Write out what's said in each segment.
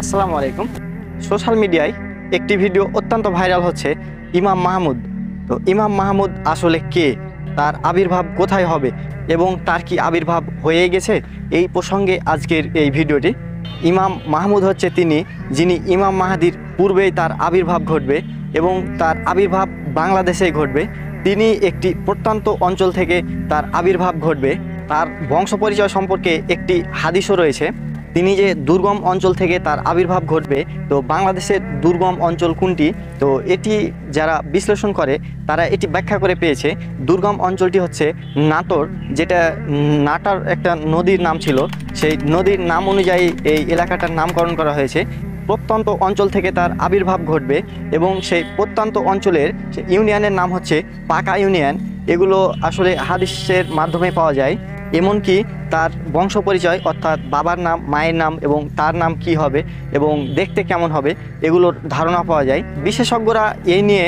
আসসালামু আলাইকুম। সোশ্যাল মিডিয়ায় একটি ভিডিও অত্যন্ত ভাইরাল হচ্ছে, ইমাম মাহমুদ। তো ইমাম মাহমুদ আসলে কে, তার আবির্ভাব কোথায় হবে এবং তার কি আবির্ভাব হয়ে গেছে, এই প্রসঙ্গে আজকের এই ভিডিওটি। ইমাম মাহমুদ হচ্ছে তিনি যিনি ইমাম মাহাদির পূর্বেই তার আবির্ভাব ঘটবে এবং তার আবির্ভাব বাংলাদেশেই ঘটবে। তিনি একটি প্রত্যন্ত অঞ্চল থেকে তার আবির্ভাব ঘটবে। তার বংশ পরিচয় সম্পর্কে একটি হাদিসও রয়েছে। তিনি যে দুর্গম অঞ্চল থেকে তার আবির্ভাব ঘটবে, তো বাংলাদেশের দুর্গম অঞ্চল কোনটি, তো এটি যারা বিশ্লেষণ করে তারা এটি ব্যাখ্যা করে পেয়েছে। দুর্গম অঞ্চলটি হচ্ছে নাটোর, যেটা নাটার একটা নদীর নাম ছিল, সেই নদীর নাম অনুযায়ী এই এলাকাটার নামকরণ করা হয়েছে। প্রত্যন্ত অঞ্চল থেকে তার আবির্ভাব ঘটবে এবং সেই প্রত্যন্ত অঞ্চলের ইউনিয়নের নাম হচ্ছে পাকা ইউনিয়ন। এগুলো আসলে হাদিসের মাধ্যমে পাওয়া যায়। এমনকি তার বংশ পরিচয় অর্থাৎ বাবার নাম, মায়ের নাম এবং তার নাম কি হবে এবং দেখতে কেমন হবে, এগুলোর ধারণা পাওয়া যায়। বিশেষজ্ঞরা এই নিয়ে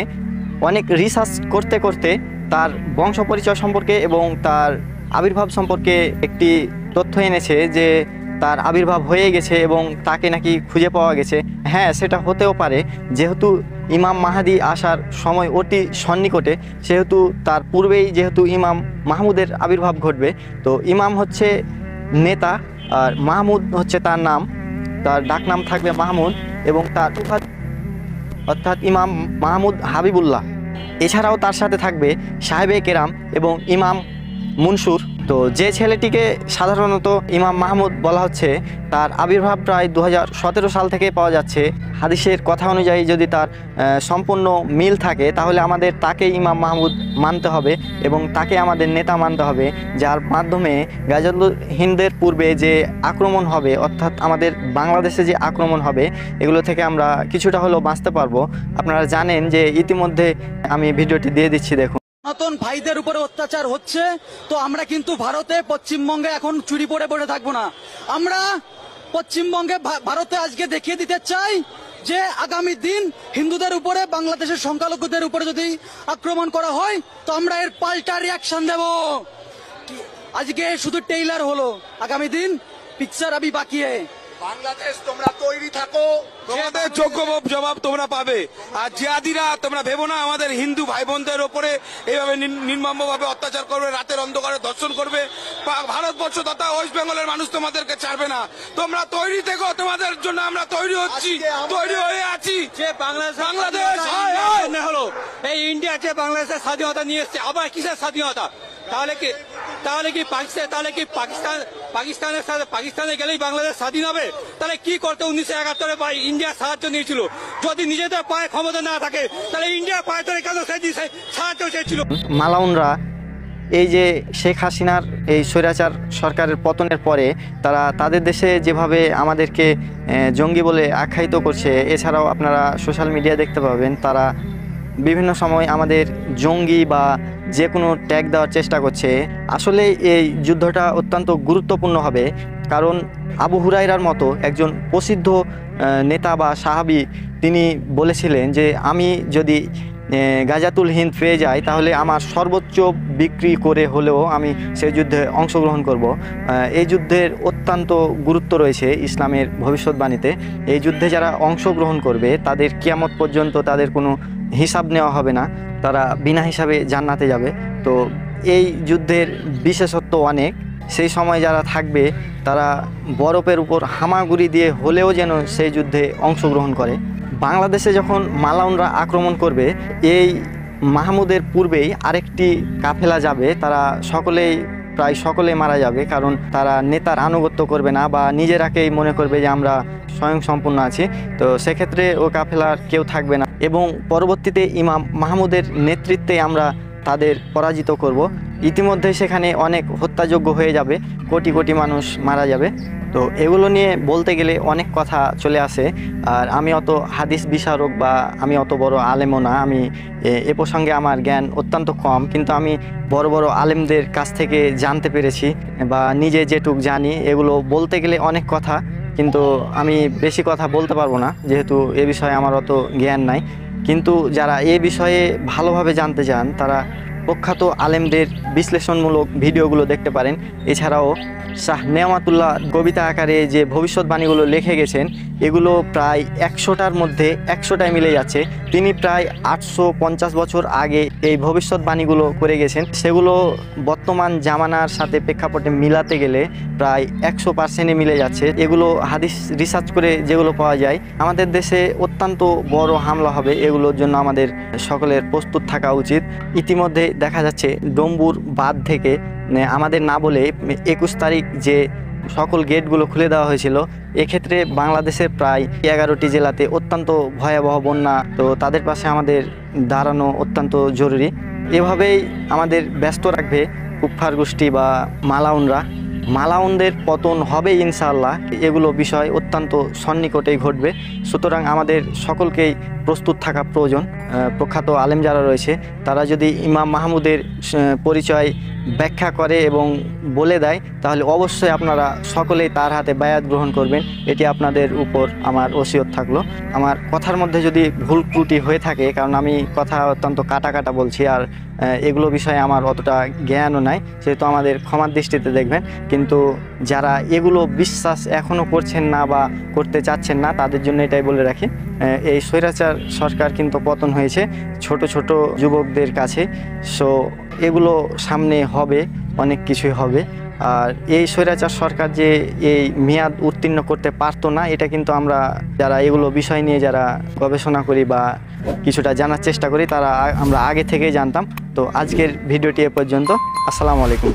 অনেক রিসার্চ করতে করতে তার বংশ পরিচয় সম্পর্কে এবং তার আবির্ভাব সম্পর্কে একটি তথ্য এনেছে যে তার আবির্ভাব হয়ে গেছে এবং তাকে নাকি খুঁজে পাওয়া গেছে। হ্যাঁ, সেটা হতেও পারে, যেহেতু ইমাম মাহাদি আসার সময় অতি সন্নিকটে, সেহেতু তার পূর্বেই যেহেতু ইমাম মাহমুদের আবির্ভাব ঘটবে। তো ইমাম হচ্ছে নেতা আর মাহমুদ হচ্ছে তার নাম, তার ডাকনাম থাকবে মাহমুদ এবং তার উপাধি অর্থাৎ ইমাম মাহমুদ হাবিবুল্লাহ। এছাড়াও তার সাথে থাকবে সাহেবে কেরাম এবং ইমাম মনসুর। তো যে ছেলেটিকে সাধারণত ইমাম মাহমুদ বলা হচ্ছে, তার আবির্ভাব প্রায় 2017 সাল থেকে পাওয়া যাচ্ছে। হাদিসের কথা অনুযায়ী যদি তার সম্পূর্ণ মিল থাকে, তাহলে আমাদের তাকে ইমাম মাহমুদ মানতে হবে এবং তাকে আমাদের নেতা মানতে হবে, যার মাধ্যমে গাজাতুল হিন্দের পূর্বে যে আক্রমণ হবে, অর্থাৎ আমাদের বাংলাদেশে যে আক্রমণ হবে, এগুলো থেকে আমরা কিছুটা হলেও বাঁচতে পারবো। আপনারা জানেন যে ইতিমধ্যে আমি ভিডিওটি দিয়ে দিচ্ছি, দেখুন। সনাতন ভাইদের উপরে অত্যাচার হচ্ছে, তো আমরা কিন্তু ভারতে, পশ্চিমবঙ্গে এখন চুরি পড়ে পড়ে থাকবো না। আমরা পশ্চিমবঙ্গে ভারতে আজকে দেখিয়ে দিতে চাই যে আগামী দিন হিন্দুদের উপরে, বাংলাদেশের সংখ্যালঘুদের উপরে যদি আক্রমণ করা হয়, তো আমরা এর পাল্টা রিয়াকশন দেব। আজকে শুধু টেইলার হলো, আগামী দিন পিকচার আবি বাকি है। বাংলাদেশ তোমরা তৈরি থাকো, তোমাদের যোগ্য জবাব তোমরা পাবে। আর জিহাদিরা তোমরা ভেবো না আমাদের হিন্দু ভাই বোনদের ওপরে এইভাবে নির্মমভাবে অত্যাচার করবে, রাতের অন্ধকারে ধর্ষণ করবে। ভারতবর্ষ তথা ওয়েস্ট বেঙ্গলের মানুষ তোমাদেরকে ছাড়বে না। তোমরা তৈরি থেকো, তোমাদের জন্য আমরা তৈরি হচ্ছি, তৈরি হয়ে আছি। যে বাংলাদেশ হলো, এই ইন্ডিয়া যে বাংলাদেশের স্বাধীনতা নিয়ে এসছে, আবার কিসের স্বাধীনতা? তাহলে কি পাকিস্তানের সাথে পাকিস্তানে গেলেই বাংলাদেশ স্বাধীন হবে? তাহলে কি করতে 1971 বা ইন্ডিয়া সাহায্য নিয়েছিল? যদি নিজেদের পায়ে ক্ষমতা না থাকে, তাহলে ইন্ডিয়া পায়ে ধরে কেন সাহায্য চেয়েছিল? মালাউনরা এই যে শেখ হাসিনার এই স্বৈরাচার সরকারের পতনের পরে তারা তাদের দেশে যেভাবে আমাদেরকে জঙ্গি বলে আখ্যায়িত করছে, এছাড়াও আপনারা সোশ্যাল মিডিয়া দেখতে পাবেন তারা বিভিন্ন সময় আমাদের জঙ্গি বা যে কোনো ট্যাগ দেওয়ার চেষ্টা করছে। আসলে এই যুদ্ধটা অত্যন্ত গুরুত্বপূর্ণ হবে, কারণ আবু হুরায়রার মতো একজন প্রসিদ্ধ নেতা বা সাহাবী তিনি বলেছিলেন যে আমি যদি গাজাতুল হিন্দ পেয়ে যাই, তাহলে আমার সর্বোচ্চ বিক্রি করে হলেও আমি সেই যুদ্ধে অংশগ্রহণ করব। এই যুদ্ধের অত্যন্ত গুরুত্ব রয়েছে ইসলামের ভবিষ্যৎবাণীতে। এই যুদ্ধে যারা অংশগ্রহণ করবে তাদের কিয়ামত পর্যন্ত তাদের কোনো হিসাব নেওয়া হবে না, তারা বিনা হিসাবে জান্নাতে যাবে। তো এই যুদ্ধের বিশেষত্ব অনেক। সেই সময় যারা থাকবে তারা বরফের উপর হামাগুড়ি দিয়ে হলেও যেন সেই যুদ্ধে অংশগ্রহণ করে। বাংলাদেশে যখন মালাউনরা আক্রমণ করবে, এই মাহমুদের পূর্বেই আরেকটি কাফেলা যাবে, তারা প্রায় সকলেই মারা যাবে, কারণ তারা নেতার আনুগত্য করবে না বা নিজেরাকেই মনে করবে যে আমরা স্বয়ংসম্পূর্ণ আছি। তো সেক্ষেত্রে ও কাফেলার কেউ থাকবে না এবং পরবর্তীতে ইমাম মাহমুদের নেতৃত্বে আমরা তাদের পরাজিত করব। ইতিমধ্যে সেখানে অনেক হত্যাযজ্ঞ হয়ে যাবে, কোটি কোটি মানুষ মারা যাবে। তো এগুলো নিয়ে বলতে গেলে অনেক কথা চলে আসে, আর আমি অত হাদিস বিশারক বা আমি অত বড় আলেমও না। আমি এ প্রসঙ্গে আমার জ্ঞান অত্যন্ত কম, কিন্তু আমি বড় বড় আলেমদের কাছ থেকে জানতে পেরেছি বা নিজে যেটুক জানি, এগুলো বলতে গেলে অনেক কথা, কিন্তু আমি বেশি কথা বলতে পারবো না, যেহেতু এ বিষয়ে আমার অত জ্ঞান নাই। কিন্তু যারা এ বিষয়ে ভালোভাবে জানতে চান তারা প্রখ্যাত আলেমদের বিশ্লেষণমূলক ভিডিওগুলো দেখতে পারেন। এছাড়াও শাহ নেয়ামাতুল্লাহ কবিতা আকারে যে ভবিষ্যৎবাণীগুলো লিখে গেছেন, এগুলো প্রায় 100টার মধ্যে 100টাই মিলে যাচ্ছে। তিনি প্রায় 850 বছর আগে এই ভবিষ্যৎবাণীগুলো করে গেছেন, সেগুলো বর্তমান জামানার সাথে প্রেক্ষাপটে মিলাতে গেলে প্রায় 100% মিলে যাচ্ছে। এগুলো হাদিস রিসার্চ করে যেগুলো পাওয়া যায়, আমাদের দেশে অত্যন্ত বড় হামলা হবে, এগুলোর জন্য আমাদের সকলের প্রস্তুত থাকা উচিত। ইতিমধ্যে দেখা যাচ্ছে ডম্বুর বাঁধ থেকে আমাদের না বলে 21 তারিখ যে সকল গেটগুলো খুলে দেওয়া হয়েছিল, এক্ষেত্রে বাংলাদেশের প্রায় 11টি জেলাতে অত্যন্ত ভয়াবহ বন্যা। তো তাদের পাশে আমাদের দাঁড়ানো অত্যন্ত জরুরি। এভাবেই আমাদের ব্যস্ত রাখবে কুফফার গোষ্ঠী বা মালাউনদের পতন হবে ইনশাআল্লাহ। এগুলো বিষয় অত্যন্ত সন্নিকটেই ঘটবে। সুতরাং আমাদের সকলকেই প্রস্তুত থাকা প্রয়োজন। প্রখ্যাত আলেম যারা রয়েছে তারা যদি ইমাম মাহমুদের পরিচয় ব্যাখ্যা করে এবং বলে দেয়, তাহলে অবশ্যই আপনারা সকলেই তার হাতে বায়াত গ্রহণ করবেন। এটি আপনাদের উপর আমার ওসিয়ত থাকলো। আমার কথার মধ্যে যদি ভুল ত্রুটি হয়ে থাকে, কারণ আমি কথা অত্যন্ত কাটা বলছি, আর এগুলো বিষয়ে আমার অতটা জ্ঞানও নাই, সেহেতু আমাদের ক্ষমার দৃষ্টিতে দেখবেন। কিন্তু যারা এগুলো বিশ্বাস এখনও করছেন না বা করতে চাচ্ছেন না, তাদের জন্য এটাই বলে রাখি, এই স্বৈরাচার সরকার কিন্তু পতন হয়েছে ছোট ছোট যুবকদের কাছে। সো এগুলো সামনে হবে, অনেক কিছুই হবে। আর এই স্বৈরাচার সরকার যে এই মেয়াদ উত্তীর্ণ করতে পারতো না, এটা কিন্তু আমরা যারা এগুলো বিষয় নিয়ে যারা গবেষণা করি বা কিছুটা জানার চেষ্টা করি, আমরা আগে থেকেই জানতাম। তো আজকের ভিডিওটি এ পর্যন্ত। আসসালামু আলাইকুম।